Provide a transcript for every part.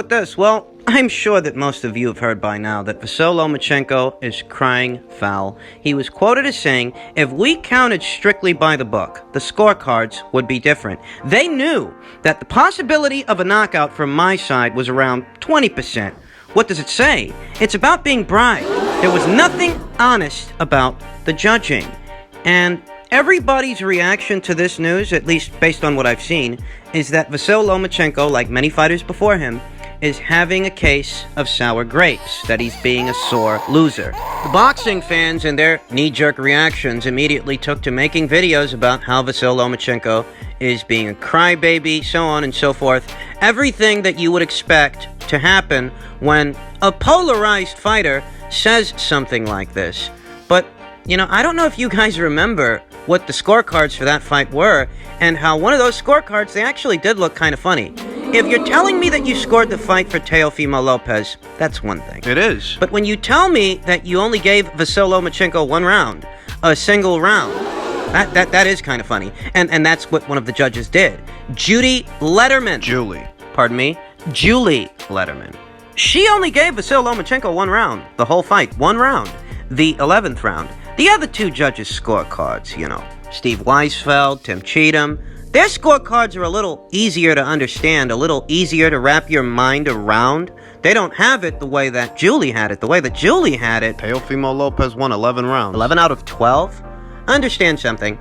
with this? Well, I'm sure that most of you have heard by now that Vasyl Lomachenko is crying foul. He was quoted as saying, if we counted strictly by the book, the scorecards would be different. They knew that the possibility of a knockout from my side was around 20%. What does it say? It's about being bribed. There was nothing honest about the judging. And everybody's reaction to this news, at least based on what I've seen, is that Vasyl Lomachenko, like many fighters before him, is having a case of sour grapes, that he's being a sore loser. The boxing fans and their knee-jerk reactions immediately took to making videos about how Vasyl Lomachenko is being a crybaby, so on and so forth. Everything that you would expect to happen when a polarized fighter says something like this. But, you know, I don't know if you guys remember what the scorecards for that fight were, and how one of those scorecards, they actually did look kind of funny. If you're telling me that you scored the fight for Teofimo Lopez, that's one thing. It is. But when you tell me that you only gave Vasyl Lomachenko one round, a single round, that is kind of funny. And that's what one of the judges did. Julie Letterman. Julie Letterman. She only gave Vasyl Lomachenko one round, the whole fight, one round, the 11th round. The other two judges' scorecards, you know, Steve Weisfeld, Tim Cheatham, their scorecards are a little easier to understand, a little easier to wrap your mind around. They don't have it the way that Julie had it. The way that Julie had it, Teofimo Lopez won 11 rounds. 11 out of 12? Understand something.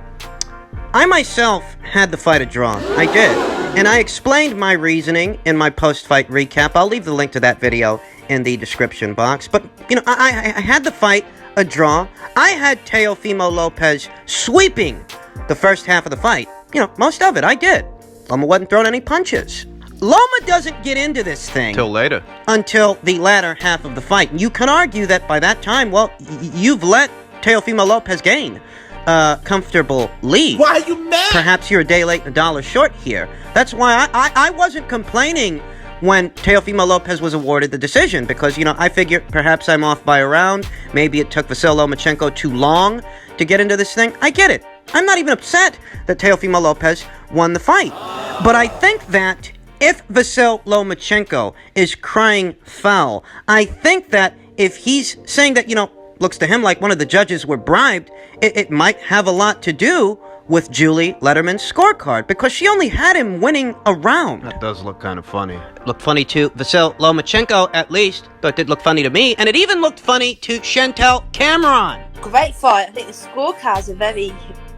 I myself had the fight a draw. I did. And I explained my reasoning in my post-fight recap. I'll leave the link to that video in the description box. But, you know, I had the fight a draw. I had Teofimo Lopez sweeping the first half of the fight. You know, most of it, I did. Loma wasn't throwing any punches. Loma doesn't get into this thing Till later. until the latter half of the fight. And you can argue that by that time, well, you've let Teofimo Lopez gain a comfortable lead. Why are you mad? Perhaps you're a day late and a dollar short here. That's why I wasn't complaining when Teofimo Lopez was awarded the decision, because, you know, I figured perhaps I'm off by a round. Maybe it took Vasyl Lomachenko too long to get into this thing. I get it. I'm not even upset that Teofimo Lopez won the fight. But I think that if Vasyl Lomachenko is crying foul, I think that if he's saying that, you know, looks to him like one of the judges were bribed, it might have a lot to do with Julie Letterman's scorecard, because she only had him winning a round. That does look kind of funny. It looked funny to Vasyl Lomachenko, at least, but it did look funny to me, and it even looked funny to Chantel Cameron. Great fight. I think the scorecards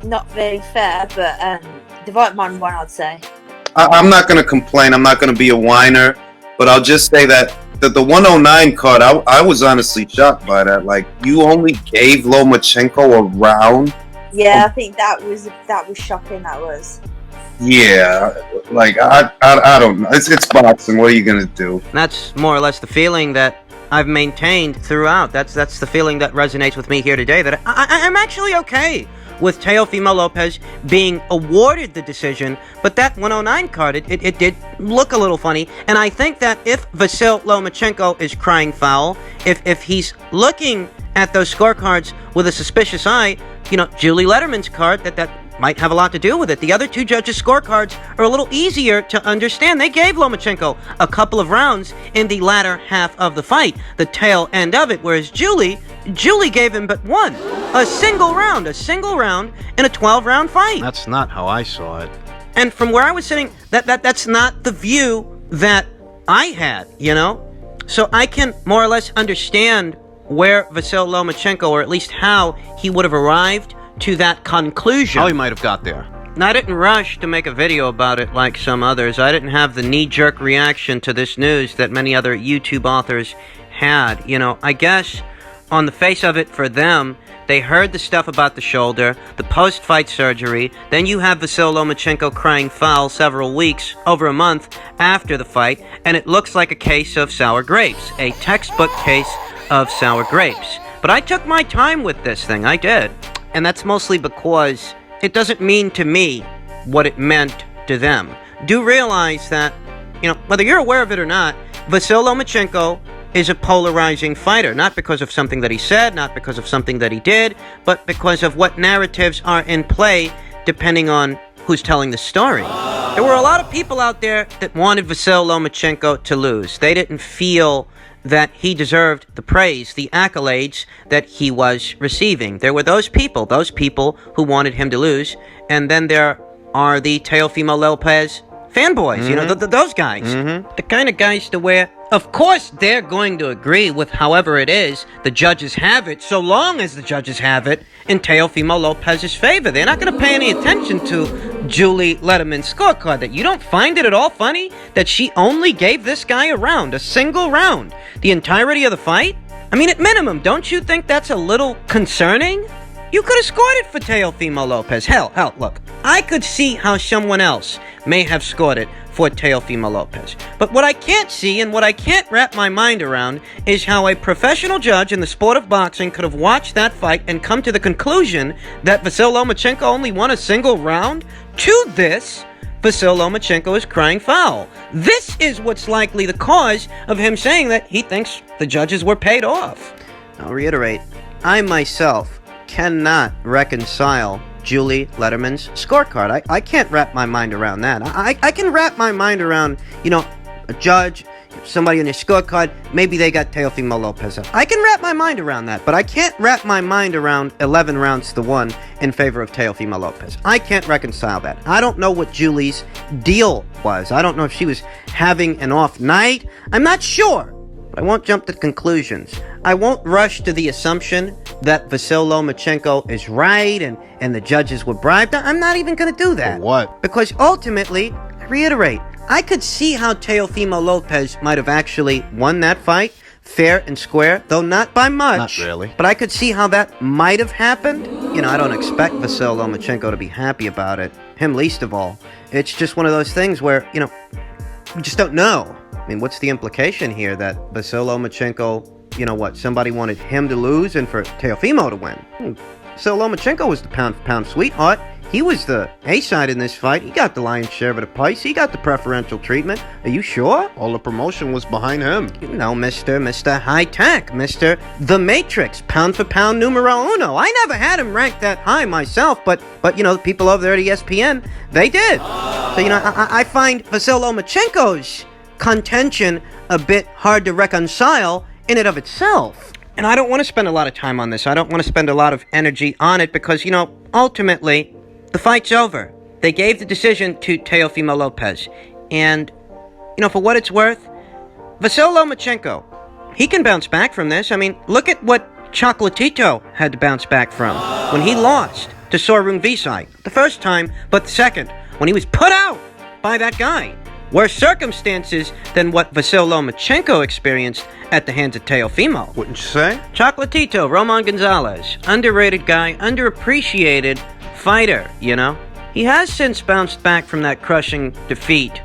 are not very fair, but the right man won, I'd say. I'm not going to complain. I'm not going to be a whiner, but I'll just say that the 109 card, I was honestly shocked by that. Like, you only gave Lomachenko a round? Yeah, I think that was shocking. That was. Yeah, like I don't know. It's boxing. What are you gonna do? That's more or less the feeling that I've maintained throughout. That's the feeling that resonates with me here today. That I'm actually okay with Teofimo Lopez being awarded the decision, but that 109 card, it did look a little funny. And I think that if Vasyl Lomachenko is crying foul, if he's looking at those scorecards with a suspicious eye, you know, Julie Letterman's card, that might have a lot to do with it. The other two judges' scorecards are a little easier to understand. They gave Lomachenko a couple of rounds in the latter half of the fight, the tail end of it, whereas Julie gave him but one. A single round in a 12-round fight. That's not how I saw it. And from where I was sitting, that's not the view that I had, you know? So I can more or less understand where Vasyl Lomachenko, or at least how he would have arrived to that conclusion. How he might have got there. Now, I didn't rush to make a video about it like some others. I didn't have the knee-jerk reaction to this news that many other YouTube authors had. You know, I guess on the face of it for them, they heard the stuff about the shoulder, the post-fight surgery, then you have Vasyl Lomachenko crying foul several weeks, over a month after the fight, and it looks like a case of sour grapes, a textbook case of sour grapes. But I took my time with this thing, I did. And that's mostly because it doesn't mean to me what it meant to them. Do realize that, you know, whether you're aware of it or not, Vasyl Lomachenko is a polarizing fighter, not because of something that he said, not because of something that he did, but because of what narratives are in play depending on who's telling the story. There were a lot of people out there that wanted Vasyl Lomachenko to lose. They didn't feel that he deserved the praise, the accolades that he was receiving. There were those people who wanted him to lose, and then there are the Teofimo Lopez fanboys, you know, those guys. The kind of guys to where, of course, they're going to agree with however it is the judges have it, so long as the judges have it in Teofimo Lopez's favor. They're not going to pay any attention to Julie Letterman's scorecard. That you don't find it at all funny that she only gave this guy a round, a single round, the entirety of the fight? I mean, at minimum, don't you think that's a little concerning? You could have scored it for Teofimo Lopez. Hell, look, I could see how someone else may have scored it for Teofimo Lopez. But what I can't see and what I can't wrap my mind around is how a professional judge in the sport of boxing could have watched that fight and come to the conclusion that Vasyl Lomachenko only won a single round. To this, Vasyl Lomachenko is crying foul. This is what's likely the cause of him saying that he thinks the judges were paid off. I'll reiterate, I myself cannot reconcile Julie Letterman's scorecard. I can't wrap my mind around that. I can wrap my mind around, you know, a judge, somebody on your scorecard, maybe they got Teofimo Lopez up. I can wrap my mind around that, but I can't wrap my mind around 11 rounds to 1 in favor of Teofimo Lopez. I can't reconcile that. I don't know what Julie's deal was. I don't know if she was having an off night. I'm not sure. But I won't jump to conclusions. I won't rush to the assumption that Vasyl Lomachenko is right and the judges were bribed. I'm not even going to do that. For what? Because ultimately, I reiterate, I could see how Teofimo Lopez might have actually won that fight, fair and square, though not by much. Not really. But I could see how that might have happened. You know, I don't expect Vasyl Lomachenko to be happy about it. Him least of all. It's just one of those things where, you know, we just don't know. I mean, what's the implication here that Vasyl Lomachenko, you know what, somebody wanted him to lose and for Teofimo to win? Vasyl Lomachenko was the pound-for-pound sweetheart. He was the A-side in this fight. He got the lion's share of the price. He got the preferential treatment. Are you sure? All the promotion was behind him. You know, Mr. High Tech, Mr. The Matrix, pound-for-pound numero uno. I never had him ranked that high myself, but you know, the people over there at ESPN, they did. So, you know, I find Vasyl Lomachenko's contention a bit hard to reconcile in and of itself. And I don't want to spend a lot of time on this. I don't want to spend a lot of energy on it because, you know, ultimately, the fight's over. They gave the decision to Teofimo Lopez. And, you know, for what it's worth, Vasyl Lomachenko, he can bounce back from this. I mean, look at what Chocolatito had to bounce back from when he lost to Vasyl. The first time, but the second, when he was put out by that guy. Worse circumstances than what Vasyl Lomachenko experienced at the hands of Teofimo. Wouldn't you say? Chocolatito, Roman Gonzalez, underrated guy, underappreciated fighter, you know? He has since bounced back from that crushing defeat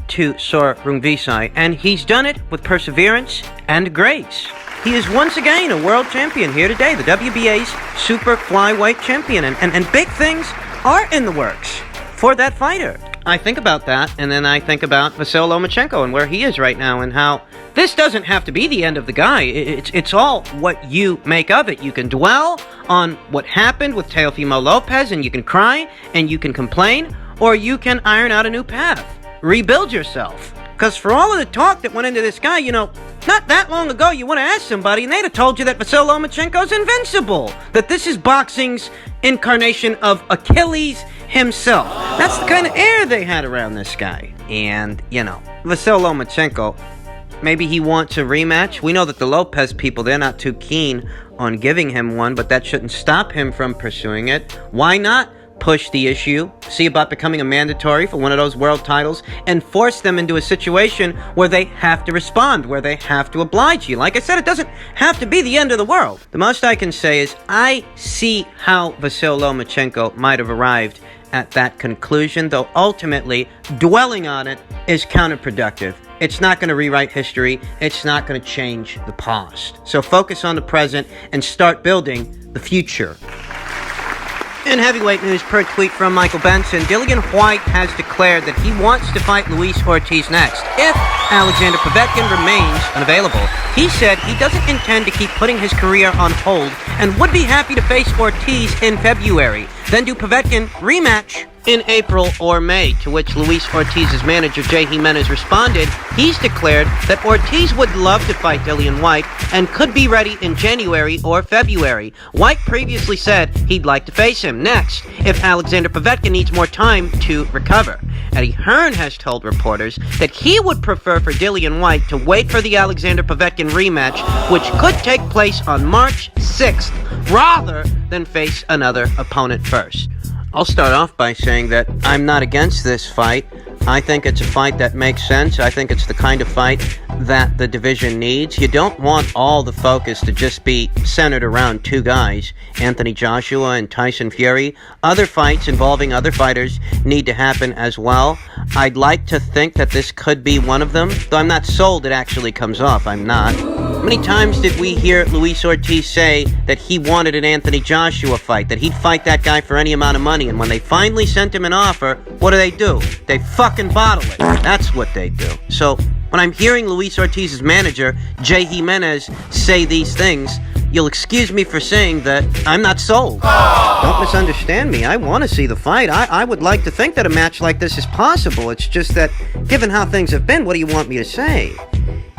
to Vasyl, and he's done it with perseverance and grace. He is once again a world champion here today, the WBA's super flyweight champion, and big things are in the works for that fighter. I think about that, and then I think about Vasyl Lomachenko and where he is right now, and how this doesn't have to be the end of the guy. It's all what you make of it. You can dwell on what happened with Teofimo Lopez, and you can cry, and you can complain, or you can iron out a new path. Rebuild yourself. Because for all of the talk that went into this guy, you know, not that long ago, you want to ask somebody, and they'd have told you that Vasyl Lomachenko's invincible. That this is boxing's incarnation of Achilles himself. That's the kind of air they had around this guy. And, you know, Vasyl Lomachenko, maybe he wants a rematch. We know that the Lopez people, they're not too keen on giving him one, but that shouldn't stop him from pursuing it. Why not push the issue, see about becoming a mandatory for one of those world titles, and force them into a situation where they have to respond, where they have to oblige you? Like I said, it doesn't have to be the end of the world. The most I can say is I see how Vasyl Lomachenko might have arrived at that conclusion, though ultimately dwelling on it is counterproductive. It's not going to rewrite history. It's not going to change the past. So focus on the present and start building the future. In heavyweight news, per tweet from Michael Benson, Dillian Whyte has declared that he wants to fight Luis Ortiz next if Alexander Povetkin remains unavailable. He said he doesn't intend to keep putting his career on hold and would be happy to face Ortiz in February, then do Povetkin rematch in April or May, to which Luis Ortiz's manager Jay Jimenez responded, he's declared that Ortiz would love to fight Dillian Whyte and could be ready in January or February. Whyte previously said he'd like to face him next if Alexander Povetkin needs more time to recover. Eddie Hearn has told reporters that he would prefer for Dillian Whyte to wait for the Alexander Povetkin rematch, which could take place on March 6th, rather than face another opponent first. I'll start off by saying that I'm not against this fight. I think it's a fight that makes sense. I think it's the kind of fight that the division needs. You don't want all the focus to just be centered around two guys, Anthony Joshua and Tyson Fury. Other fights involving other fighters need to happen as well. I'd like to think that this could be one of them, though I'm not sold it actually comes off. I'm not. How many times did we hear Luis Ortiz say that he wanted an Anthony Joshua fight, that he'd fight that guy for any amount of money, and when they finally sent him an offer, what do? They fucking bottle it. That's what they do. So, when I'm hearing Luis Ortiz's manager, Jay Jimenez, say these things, you'll excuse me for saying that I'm not sold. Don't misunderstand me. I want to see the fight. I would like to think that a match like this is possible. It's just that, given how things have been, what do you want me to say?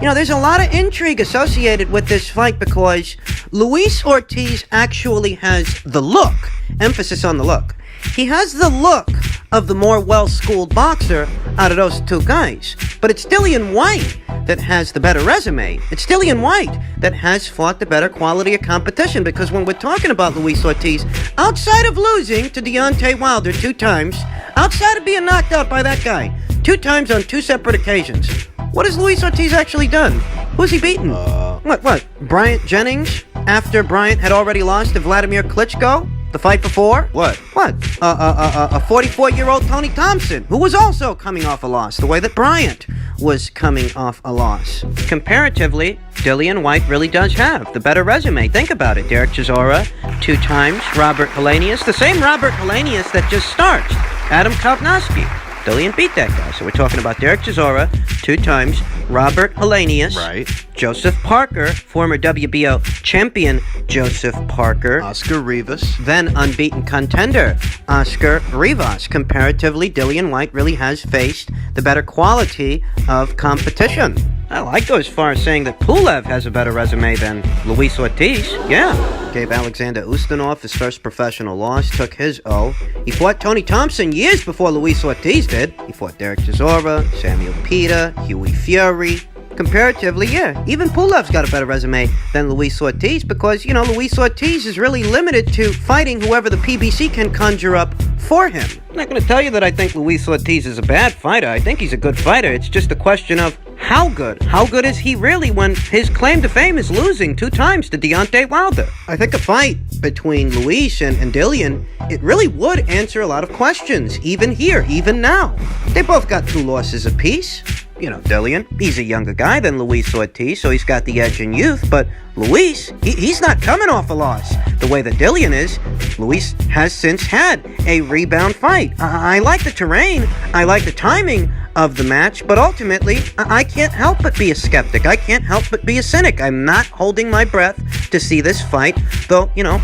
You know, there's a lot of intrigue associated with this fight because Luis Ortiz actually has the look, emphasis on the look. He has the look of the more well-schooled boxer out of those two guys. But it's Dillian Whyte that has the better resume. It's Dillian Whyte that has fought the better quality of competition, because when we're talking about Luis Ortiz, outside of losing to Deontay Wilder 2 times, outside of being knocked out by that guy 2 times on 2 separate occasions, what has Luis Ortiz actually done? Who's he beaten? What? Bryant Jennings? After Bryant had already lost to Vladimir Klitschko? The fight before? What? A 44-year-old Tony Thompson, who was also coming off a loss, the way that Bryant was coming off a loss. Comparatively, Dillian Whyte really does have the better resume. Think about it. Derek Chisora, 2 times. Robert Helenius, the same Robert Helenius that just starched Adam Kovnowski. Dillian beat that guy. So we're talking about Derek Chisora, 2 times. Robert Helenius. Right. Joseph Parker, former WBO champion Joseph Parker. Oscar Rivas. Then unbeaten contender Oscar Rivas. Comparatively, Dillian Whyte really has faced the better quality of competition. I like go as far as saying that Pulev has a better resume than Luis Ortiz. Yeah. Gave Alexander Ustinov his first professional loss, took his O. He fought Tony Thompson years before Luis Ortiz did. He fought Derek Chisora, Samuel Peter, Huey Fury. Comparatively, yeah, even Pulev's got a better resume than Luis Ortiz because, you know, Luis Ortiz is really limited to fighting whoever the PBC can conjure up for him. I'm not going to tell you that I think Luis Ortiz is a bad fighter. I think he's a good fighter. It's just a question of how good. How good is he really when his claim to fame is losing 2 times to Deontay Wilder? I think a fight between Luis and Dillian, it really would answer a lot of questions, even here, even now. They both got 2 losses apiece. You know, Dillian, he's a younger guy than Luis Ortiz, so he's got the edge in youth, but Luis, he's not coming off a loss the way that Dillian is. Luis has since had a rebound fight. I like the terrain, I like the timing of the match, but ultimately, I can't help but be a skeptic. I can't help but be a cynic. I'm not holding my breath to see this fight, though, you know,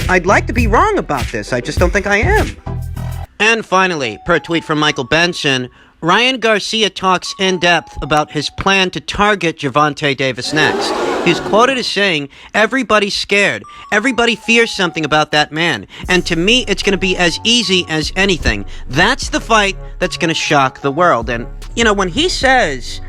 I'd like to be wrong about this. I just don't think I am. And finally, per tweet from Michael Benson, Ryan Garcia talks in depth about his plan to target Gervonta Davis next. He's quoted as saying, "Everybody's scared. Everybody fears something about that man. And to me, it's going to be as easy as anything. That's the fight that's going to shock the world." And, you know, when he says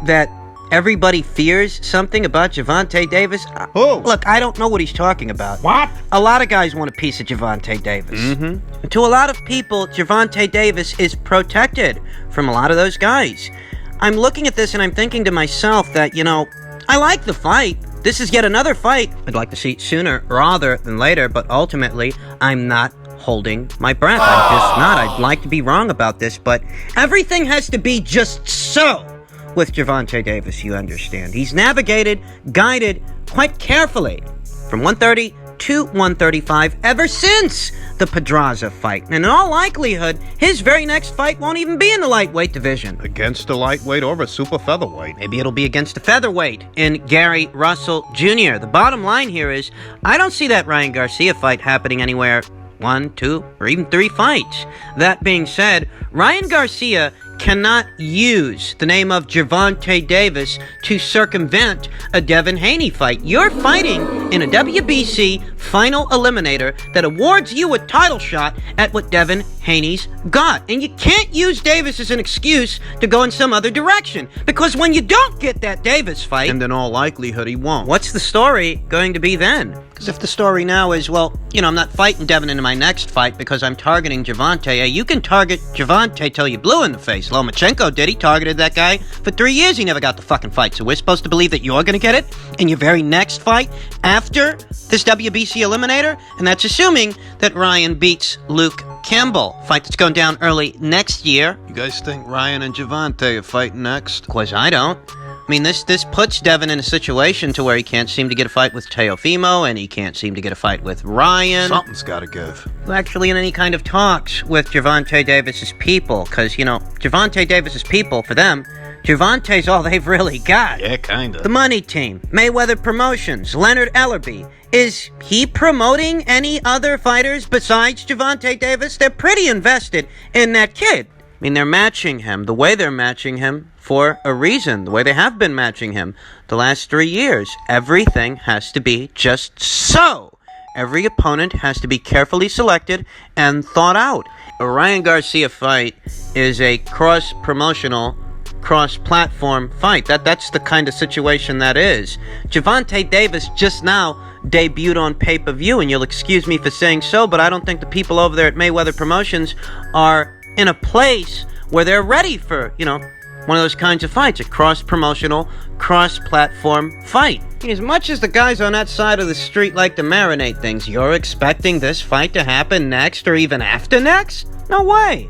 that everybody fears something about Gervonta Davis, look, I don't know what he's talking about. What? A lot of guys want a piece of Gervonta Davis. And to a lot of people, Gervonta Davis is protected from a lot of those guys. I'm looking at this and I'm thinking to myself that, you know, I like the fight. This is yet another fight I'd like to see sooner rather than later, but ultimately, I'm not holding my breath. I'm just not. I'd like to be wrong about this, but everything has to be just so with Gervonta Davis, you understand. He's navigated, guided quite carefully from 130 to 135 ever since the Pedraza fight. And in all likelihood, his very next fight won't even be in the lightweight division. Against a lightweight or a super featherweight. Maybe it'll be against a featherweight in Gary Russell Jr. The bottom line here is, I don't see that Ryan Garcia fight happening anywhere 1, 2, or even 3 fights. That being said, Ryan Garcia cannot use the name of Gervonta Davis to circumvent a Devin Haney fight. You're fighting in a WBC final eliminator that awards you a title shot at what Devin Haney's got. And you can't use Davis as an excuse to go in some other direction, because when you don't get that Davis fight, And in all likelihood, he won't. what's the story going to be then? Because if the story now is, well, I'm not fighting Devin in my next fight because I'm targeting Gervonta. You can target Gervonta till you blue in the face. Lomachenko did. He targeted that guy for 3 years. He never got the fucking fight. So we're supposed to believe that you're going to get it in your very next fight after this WBC eliminator? And that's assuming that Ryan beats Luke Campbell. Fight that's going down early next year. You guys think Ryan and Gervonta are fighting next? Of course, I don't. I mean, this puts Devin in a situation to where he can't seem to get a fight with Teofimo, and he can't seem to get a fight with Ryan. Something's gotta give. Actually, in any kind of talks with Gervonta Davis's people, because, Gervonta Davis's people, for them, Gervonta's all they've really got. Yeah, kinda. The money team, Mayweather Promotions, Leonard Ellerby. Is he promoting any other fighters besides Gervonta Davis? They're pretty invested in that kid. I mean, they're matching him the way they're matching him for a reason, the way they have been matching him the last 3 years. Everything has to be just so. Every opponent has to be carefully selected and thought out. A Ryan Garcia fight is a cross-promotional, cross-platform fight. That's the kind of situation that is. Gervonta Davis just now debuted on pay-per-view, and you'll excuse me for saying so, but I don't think the people over there at Mayweather Promotions are in a place where they're ready for, one of those kinds of fights, a cross-promotional, cross-platform fight. As much as the guys on that side of the street like to marinate things, you're expecting this fight to happen next or even after next? No way.